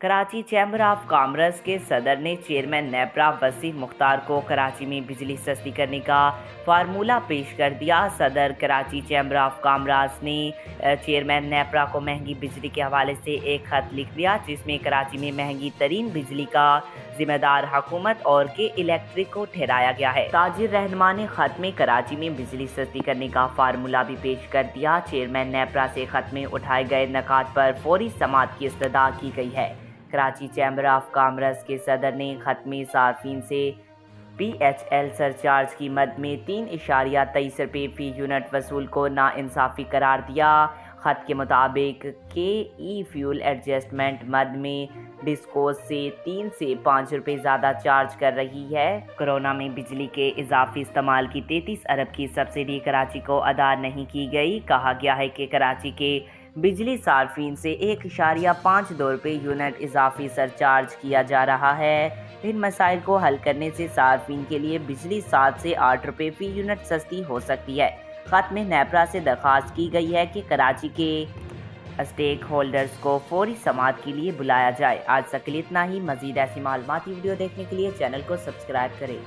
Karachi chamber of commerce के सदर ने चेयरमैन नेपरा वसीम मुख्तार को कराची में बिजली सस्ती करने का फार्मूला पेश कर दिया। सदर कराची चैम्बर ऑफ कॉमर्स ने चेयरमैन नेपरा को महंगी बिजली के हवाले से एक खत लिख दिया, जिसमें कराची में महंगी तरीन बिजली का जिम्मेदार हुकूमत और के इलेक्ट्रिक को ठहराया गया है। ताजिर रहनुमा ने खत में कराची में बिजली सस्ती करने का फार्मूला भी पेश कर दिया। चेयरमैन नेपरा से खत में उठाए गए नकात पर फौरी समाअत की इस्तदा की गई है। कराची चैम्बर ऑफ कॉमर्स के सदर ने खत में सार्फिन से PHL सरचार्ज की मद में 3.23 रुपये फी यूनिट वसूल को नाइंसाफ़ी करार दिया। खत के मुताबिक के ई फ्यूल एडजस्टमेंट मद में डिस्कोस से 3 से 5 रुपये ज़्यादा चार्ज कर रही है। कोरोना में बिजली के इजाफी इस्तेमाल की 33 अरब की सब्सिडी कराची को अदा नहीं की गई। कहा गया है कि कराची के बिजली सार्फिन से 1.52 रुपये यूनिट इजाफी सरचार्ज किया जा रहा है। इन मसाइल को हल करने से सार्फिन के लिए बिजली 7 से 8 रुपये फी यूनिट सस्ती हो सकती है। खत में नेपरा से दरख्वास्त की गई है कि कराची के स्टेक होल्डर्स को फौरी समाअत के लिए बुलाया जाए। आज तक के लिए इतना ही। मज़ीद ऐसी मालूमाती वीडियो देखने के लिए चैनल को सब्सक्राइब करें।